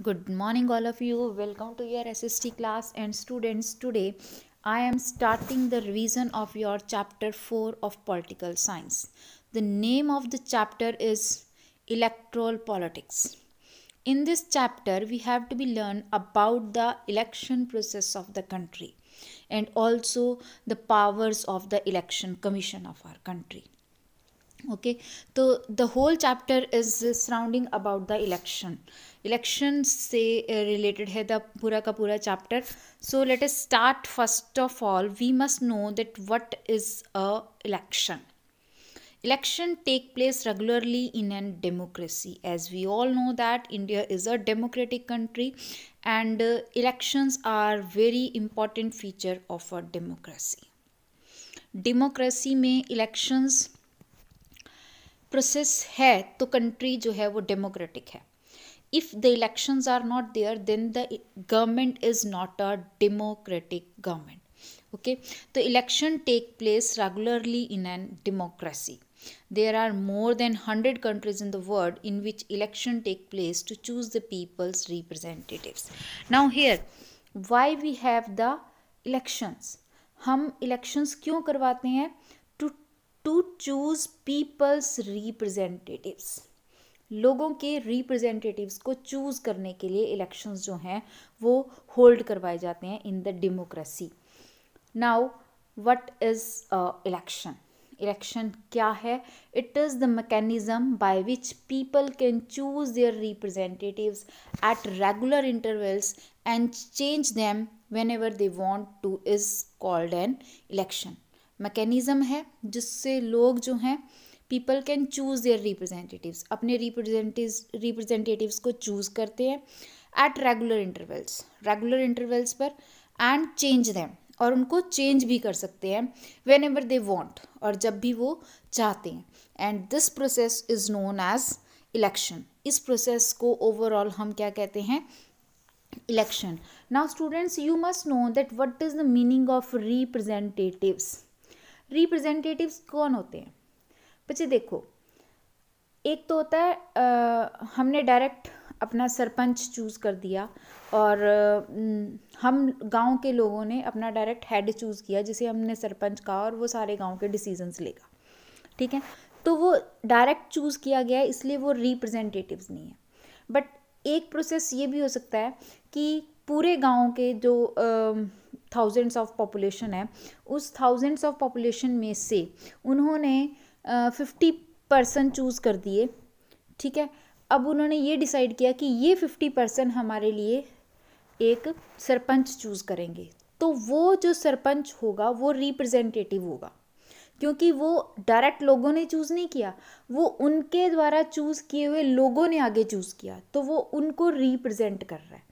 Good morning, all of you. Welcome to your SST class. And students, today I am starting the revision of your chapter 4 of political science. The name of the chapter is Electoral Politics. In this chapter, we have to be learn about the election process of the country and also the powers of the election commission of our country. Okay, so the whole chapter is surrounding about the election से related है the पूरा का पूरा chapter. So let us start. First of all, we must know that what is a election. Election take place regularly in a democracy. As we all know that India is a democratic country, and elections are very important feature of a democracy. Democracy में elections process है तो country जो है वो democratic है. If the elections are not there then the government is not a democratic government. Okay, तो election take place regularly in an democracy. There are more than 100 countries in the world in which election take place to choose the people's representatives. Now here, why we have the elections? हम elections क्यों करवाते हैं? To choose people's representatives. लोगों के representatives को choose करने के लिए इलेक्शंस जो हैं वो होल्ड करवाए जाते हैं in the democracy. Now what is election? Election क्या है? It is the mechanism by which people can choose there representatives at regular intervals and change them when ever they want two is called an election. Mechanism है जिससे लोग जो हैं people can choose there representatives, अपने representatives को choose करते हैं at regular intervals पर एंड चेंज देम, और उनको चेंज भी कर सकते हैं वेन एवर दे वॉन्ट, और जब भी वो चाहते हैं. And this process is known as election. इस प्रोसेस को ओवरऑल हम क्या कहते हैं? Election. Now students, you must know that what is the meaning of representatives. Representatives कौन होते हैं बच्चे? देखो, एक तो होता है हमने डायरेक्ट अपना सरपंच चूज़ कर दिया, और हम गांव के लोगों ने अपना डायरेक्ट हेड चूज़ किया जिसे हमने सरपंच कहा, और वो सारे गांव के डिसीजंस लेगा. ठीक है, तो वो डायरेक्ट चूज़ किया गया है, इसलिए वो रिप्रेजेंटेटिव्स नहीं है. बट एक प्रोसेस ये भी हो सकता है कि पूरे गांव के जो थाउजेंड्स ऑफ पॉपुलेशन है, उस थाउजेंड्स ऑफ पॉपुलेशन में से उन्होंने 50% चूज़ कर दिए. ठीक है, अब उन्होंने ये डिसाइड किया कि ये 50% हमारे लिए एक सरपंच चूज़ करेंगे, तो वो जो सरपंच होगा वो रिप्रेजेंटेटिव होगा, क्योंकि वो डायरेक्ट लोगों ने चूज़ नहीं किया, वो उनके द्वारा चूज़ किए हुए लोगों ने आगे चूज़ किया, तो वो उनको रिप्रेजेंट कर रहा है.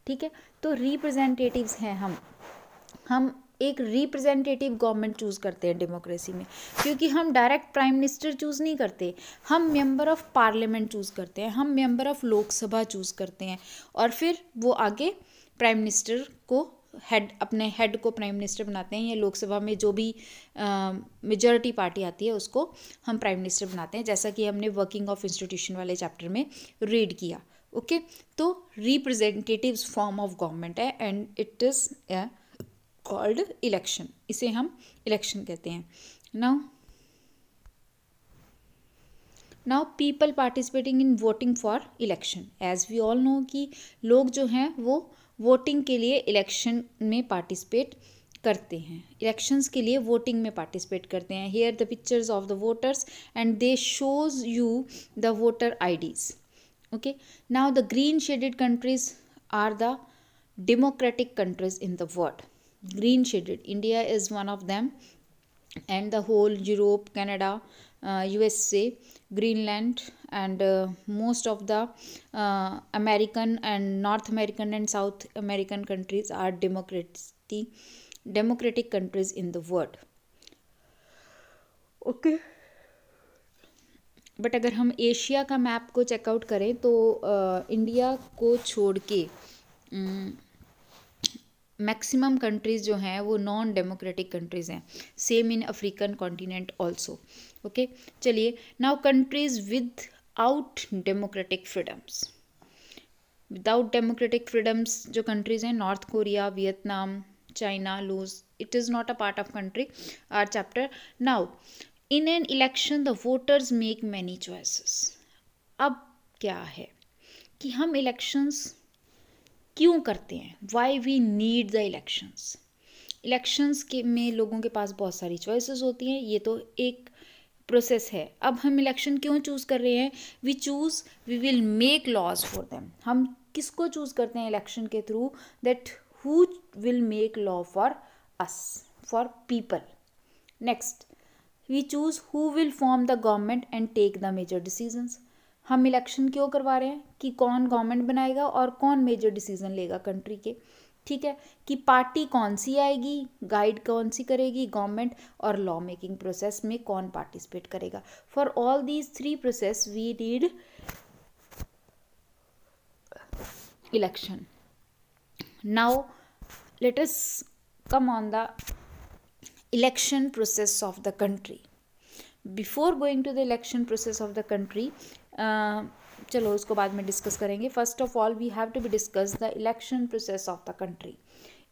ठीक है, तो रिप्रेजेंटेटिव्स हैं हम एक रिप्रेजेंटेटिव गवर्नमेंट चूज़ करते हैं डेमोक्रेसी में, क्योंकि हम डायरेक्ट प्राइम मिनिस्टर चूज़ नहीं करते, हम मेंबर ऑफ पार्लियामेंट चूज़ करते हैं, हम मेंबर ऑफ लोकसभा चूज़ करते हैं, और फिर वो आगे प्राइम मिनिस्टर को अपने हेड को प्राइम मिनिस्टर बनाते हैं, या लोकसभा में जो भी मेजॉरिटी पार्टी आती है उसको हम प्राइम मिनिस्टर बनाते हैं, जैसा कि हमने वर्किंग ऑफ इंस्टीट्यूशन वाले चैप्टर में रीड किया. ओके, तो रिप्रेजेंटेटिव्स फॉर्म ऑफ गवर्नमेंट है and it is called election. इसे हम इलेक्शन कहते हैं. Now people participating in voting for election. As we all know कि लोग जो हैं वो वोटिंग के लिए इलेक्शन में पार्टिसिपेट करते हैं, इलेक्शंस के लिए वोटिंग में पार्टिसिपेट करते हैं. Here the pictures of the voters and they shows you the voter IDs. Okay, now the green shaded countries are the democratic countries in the world. Green shaded, India is one of them, and the whole Europe, Canada, USA, Greenland, and most of the American and North American and South American countries are democratic countries in the world. Okay, but अगर हम Asia का map को checkout करें तो India को छोड़ के maximum countries जो हैं वो नॉन डेमोक्रेटिक कंट्रीज़ हैं. Same in African continent also. Okay, चलिए, now countries with out democratic freedoms. Without democratic freedoms जो कंट्रीज हैं, North Korea, Vietnam, China, Laos, it is not a part of country or chapter. Now in an election the voters make many choices. अब क्या है कि हम इलेक्शंस क्यों करते हैं, why we need the elections. Elections के में लोगों के पास बहुत सारी चॉइसेस होती हैं, ये तो एक प्रोसेस है. अब हम इलेक्शन क्यों चूज़ कर रहे हैं, we will make laws for them. हम किसको चूज़ करते हैं इलेक्शन के through, that who will make law for us, for people. Next, we choose who will form the government and take the major decisions. हम election क्यों करवा रहे हैं कि कौन गवर्नमेंट बनाएगा और कौन मेजर डिसीजन लेगा कंट्री के. ठीक है, कि पार्टी कौन सी आएगी, गाइड कौन सी करेगी गवर्नमेंट, और लॉ मेकिंग प्रोसेस में कौन पार्टिसिपेट करेगा. For all these three process we need election. Now let us come on the election process of the country. Before going to the election process of the country, चलो उसको बाद में discuss करेंगे. First of all we have to be discuss the election process of the country.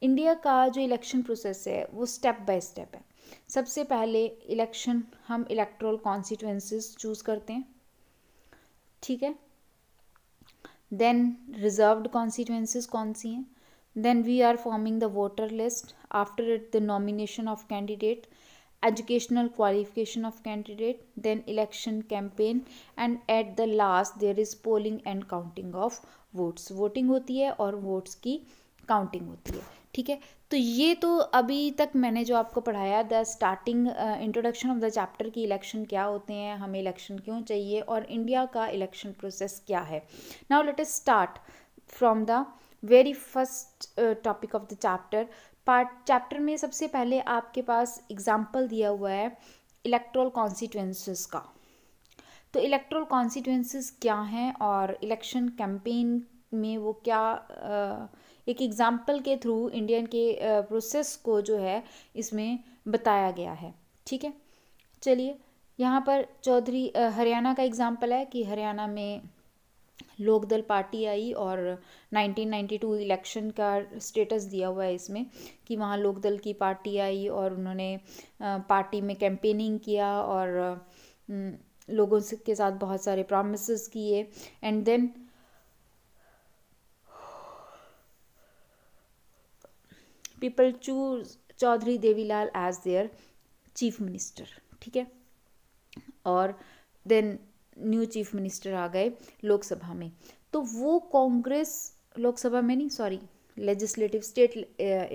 India का जो election process है वो step by step है. सबसे पहले इलेक्शन हम इलेक्टोरल कॉन्स्टिट्यूएंसीज चूज़ करते हैं. ठीक है, देन रिजर्व्ड कॉन्स्टिट्यूएंसीज कौन सी हैं, then we are forming the voter list, after it the nomination of candidate, educational qualification of candidate, then election campaign, and at the last there is polling and counting of votes. voting होती है और votes की counting होती है. ठीक है, तो ये तो अभी तक मैंने जो आपको पढ़ाया, the starting introduction of the chapter की इलेक्शन क्या होते हैं, हमें इलेक्शन क्यों चाहिए, और इंडिया का इलेक्शन प्रोसेस क्या है. Now let us start from the very first topic of the chapter में. सबसे पहले आपके पास एग्जाम्पल दिया हुआ है इलेक्टोरल कॉन्स्टिट्यूएंसीज का. तो इलेक्टोरल कॉन्स्टिट्यूएंसीज क्या हैं और इलेक्शन कैंपेन में वो क्या, एक एग्जाम्पल के थ्रू इंडियन के प्रोसेस को जो है इसमें बताया गया है. ठीक है, चलिए यहाँ पर चौधरी हरियाणा का एग्जाम्पल है कि हरियाणा में लोकदल पार्टी आई और 1992 इलेक्शन का स्टेटस दिया हुआ है इसमें कि वहाँ लोकदल की पार्टी आई और उन्होंने पार्टी में कैंपेनिंग किया और लोगों के साथ बहुत सारे प्रॉमिसेस किए. And then people choose Chaudhary Devi Lal as their chief minister. ठीक है, और देन न्यू चीफ मिनिस्टर आ गए लोकसभा में. तो वो कांग्रेस लोकसभा में नहीं, sorry, legislative state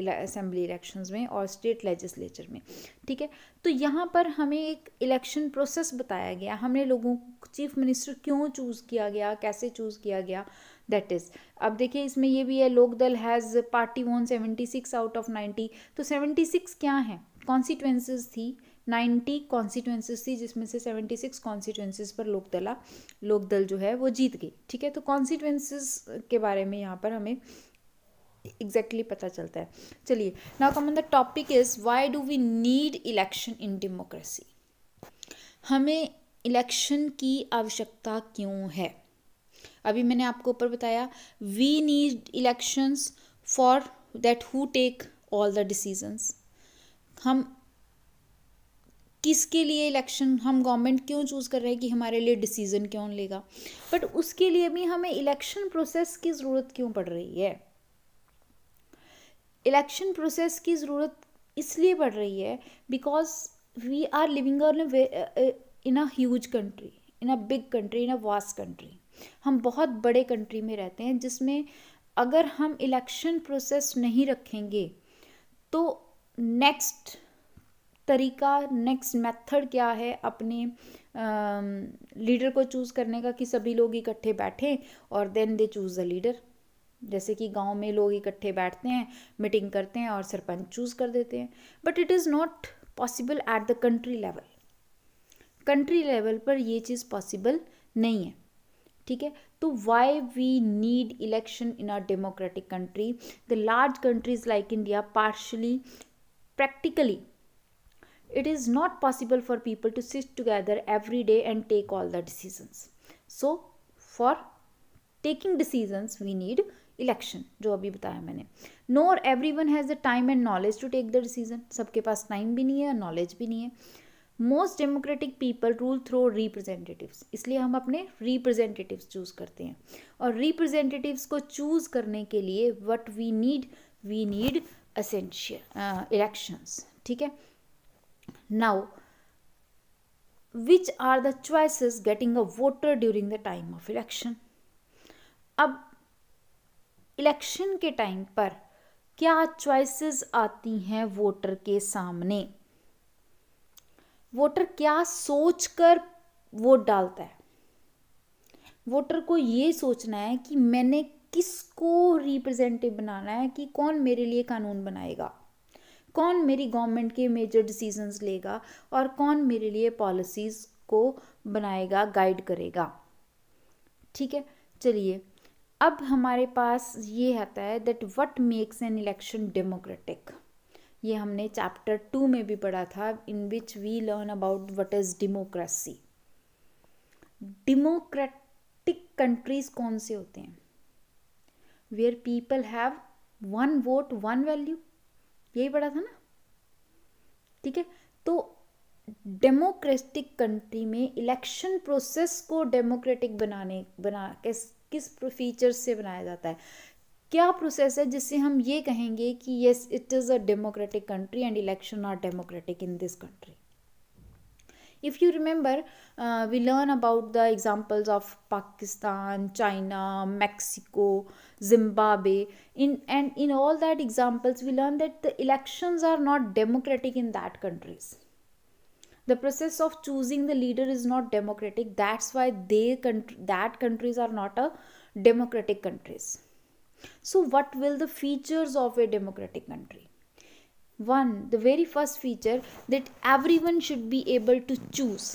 assembly elections में और स्टेट लेजिस्लेचर में. ठीक है, तो यहाँ पर हमें एक इलेक्शन प्रोसेस बताया गया, हमने लोगों को चीफ मिनिस्टर क्यों चूज़ किया गया, कैसे चूज़ किया गया, दैट इज़. अब देखिए इसमें ये भी है, Lok Dal has party won 76 out of 90. तो 76 क्या हैं, कॉन्स्टिट्यूएंसीज थी, 90 कॉन्स्टिट्यूएंसीज थी, जिसमें से 76 कॉन्स्टिट्यूएंसीज पर लोकदल जो है वो जीत गई. ठीक है, तो कॉन्स्टिट्यूएंसीज के बारे में यहाँ पर हमें एग्जैक्टली पता चलता है. चलिए, now come on the topic is why do we need election in democracy. हमें इलेक्शन की आवश्यकता क्यों है. अभी मैंने आपको ऊपर बताया, we need elections for that who take all the decisions. हम किसके लिए इलेक्शन, हम गवर्नमेंट क्यों चूज़ कर रहे हैं कि हमारे लिए डिसीजन कौन लेगा, बट उसके लिए भी हमें इलेक्शन प्रोसेस की ज़रूरत क्यों पड़ रही है. इलेक्शन प्रोसेस की ज़रूरत इसलिए पड़ रही है because we are living in a huge country, in a big country, in a vast country. हम बहुत बड़े कंट्री में रहते हैं जिसमें अगर हम इलेक्शन प्रोसेस नहीं रखेंगे तो नेक्स्ट तरीका, नेक्स्ट मेथड क्या है अपने लीडर को चूज़ करने का, कि सभी लोग इकट्ठे बैठें और then they choose the leader. जैसे कि गांव में लोग इकट्ठे बैठते हैं, मीटिंग करते हैं और सरपंच चूज़ कर देते हैं. But it is not possible at the country level. Country level पर ये चीज़ पॉसिबल नहीं है. ठीक है, तो why we need election in a democratic country. The large countries like India partially, practically, it is not possible for people to sit together every day and take all the decisions. So for taking decisions we need election, जो अभी बताया मैंने. Nor everyone has the time and knowledge to take the decision. सबके पास time भी नहीं है और नॉलेज भी नहीं है. Most democratic people rule through representatives. इसलिए हम अपने रिप्रेजेंटेटिव्स चूज़ करते हैं. और रिप्रेजेंटेटिव्स को चूज़ करने के लिए what we need essential elections. ठीक है. Now which are the choices getting a voter during the time of election. अब इलेक्शन के टाइम पर क्या चॉइसेस आती हैं वोटर के सामने. वोटर क्या सोचकर वोट डालता है. वोटर को ये सोचना है कि मैंने किसको रिप्रेजेंटेटिव बनाना है, कि कौन मेरे लिए कानून बनाएगा, कौन मेरी गवर्नमेंट के मेजर डिसीजंस लेगा और कौन मेरे लिए पॉलिसीज़ को बनाएगा, गाइड करेगा. ठीक है. चलिए, अब हमारे पास ये आता है that what makes an election democratic. ये हमने चैप्टर 2 में भी पढ़ा था, in which we learn about what is democracy. Democratic countries कौन से होते हैं? Where people have one vote one value. यही पढ़ा था ना. ठीक है. तो डेमोक्रेटिक कंट्री में इलेक्शन प्रोसेस को डेमोक्रेटिक किस फीचर्स से बनाया जाता है, क्या प्रोसेस है जिससे हम ये कहेंगे कि yes it is a democratic country and election are democratic in this country. If you remember, we learn about the examples of Pakistan, China, Mexico, Zimbabwe. In all that examples, we learn that the elections are not democratic in that countries. The process of choosing the leader is not democratic. That's why that countries are not a democratic countries. So what will the features of a democratic country? One, the very first feature, that everyone should be able to choose.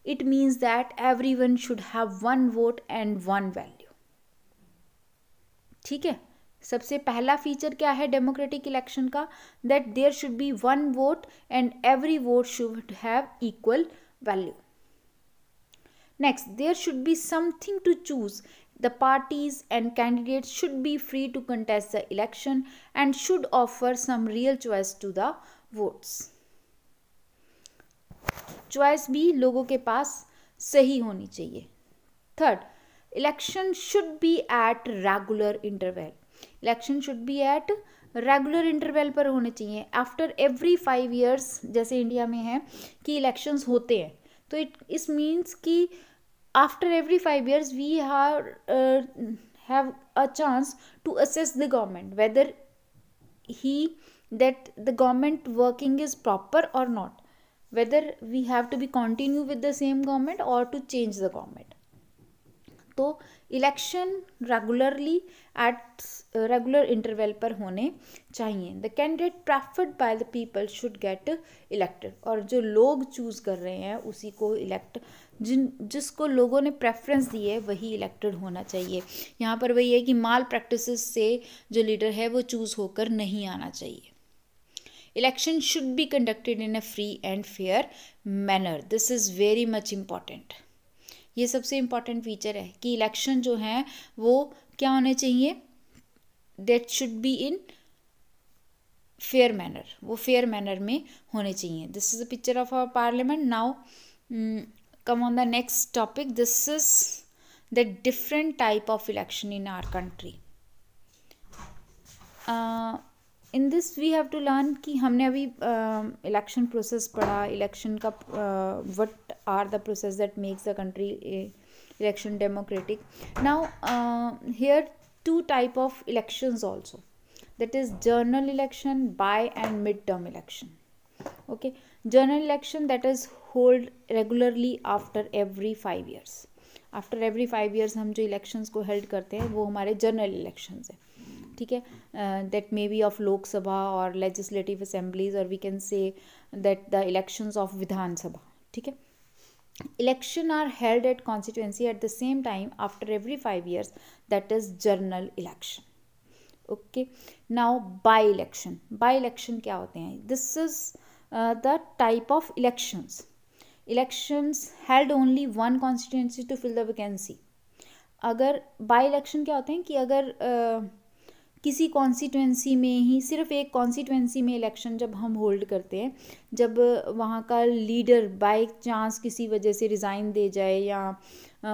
It means that everyone should have one vote and one value. ठीक है. सबसे पहला feature क्या है democratic election का? That there should be one vote and every vote should have equal value. Next, there should be something to choose. The parties and candidates should be free to contest the election and should offer some real choice to the votes. Choice भी लोगों के पास सही होनी चाहिए. Third, election should be at regular interval. Election should be at regular interval पर होने चाहिए. After every 5 years जैसे इंडिया में है कि इलेक्शंस होते हैं, तो इट मीन्स कि after every 5 years we have a chance to assess the government whether the government working is proper or not, whether we have to be continue with the same government or to change the government. तो election regularly at regular interval पर होने चाहिए. The candidate preferred by the people should get elected. और जो लोग choose कर रहे हैं उसी को इलेक्ट, जिसको लोगों ने प्रेफरेंस दी है वही इलेक्टेड होना चाहिए. यहाँ पर वही है कि माल प्रैक्टिसेस से जो लीडर है वो चूज़ होकर नहीं आना चाहिए. Election should be conducted in a free and fair manner. This is very much important. ये सबसे इम्पॉर्टेंट फीचर है कि इलेक्शन जो हैं वो क्या होने चाहिए, that should be in fair manner. वो फेयर मैनर में होने चाहिए. This is a picture of our parliament. Now come on the next topic. This is the different type of election in our country. In this we have to learn कि हमने अभी election process पढ़ा, election का what are the process that makes the country election democratic. Now here 2 type of elections also, that is general election, by and mid term election. Okay, general election that is hold regularly after every 5 years. After every 5 years हम जो elections को held करते हैं वो हमारे general elections हैं. ठीक है. That may be of Lok Sabha और लेजिस्लेटिव असेंबलीज, और we can say that the elections of Vidhan Sabha. ठीक है. Election are held at constituency at the same time after every 5 years. That is general election. Okay. Now by election. By election क्या होते हैं? This is the type of elections. Elections held only one constituency to fill the vacancy. अगर by election क्या होते हैं कि अगर किसी कॉन्स्टिट्यूंसी में ही, सिर्फ एक कॉन्स्टिट्यूंसी में इलेक्शन जब हम होल्ड करते हैं, जब वहाँ का लीडर बाय चांस किसी वजह से रिज़ाइन दे जाए या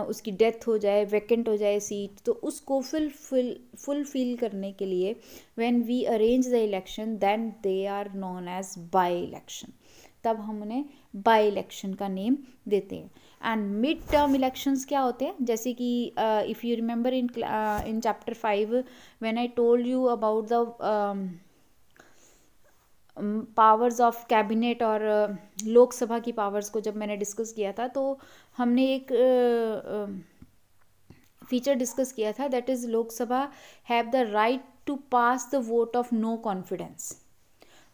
उसकी डेथ हो जाए, वैकेंट हो जाए सीट, तो उसको फुलफिल करने के लिए when we arrange the election then they are known as by election, तब हम उन्हें बाय इलेक्शन का नेम देते हैं. एंड मिड टर्म इलेक्शंस क्या होते हैं, जैसे कि if you remember in chapter 5 when I told you about the powers of cabinet और लोकसभा की पावर्स को जब मैंने डिस्कस किया था, तो हमने एक फीचर डिस्कस किया था, that is Lok Sabha have the right to pass the vote of no confidence.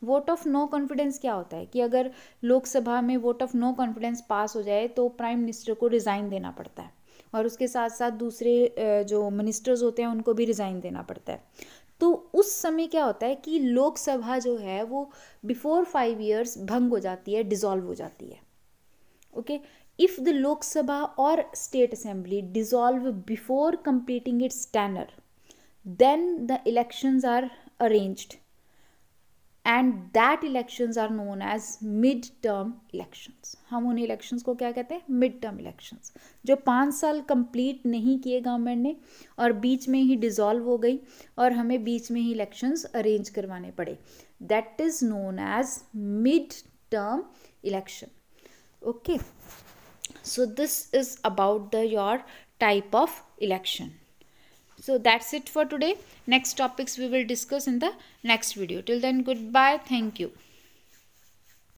Vote of no confidence क्या होता है कि अगर लोकसभा में vote of no confidence pass हो जाए तो प्राइम मिनिस्टर को रिज़ाइन देना पड़ता है, और उसके साथ साथ दूसरे जो मिनिस्टर्स होते हैं उनको भी रिज़ाइन देना पड़ता है. तो उस समय क्या होता है कि लोकसभा जो है वो बिफोर 5 years भंग हो जाती है, डिज़ोल्व हो जाती है. ओके, इफ़ द लोकसभा और state assembly dissolve before completing its tenure, then the elections are arranged and that elections are known as mid term elections. हम उन इलेक्शंस को क्या कहते हैं, मिड टर्म इलेक्शंस. जो 5 साल कंप्लीट नहीं किए गवर्नमेंट ने और बीच में ही डिज़ोल्व हो गई और हमें बीच में ही इलेक्शंस अरेंज करवाने पड़े, that is known as mid term election. Okay, so this is about the your type of election. So that's it for today. Next topics we will discuss in the next video. Till then, goodbye. Thank you.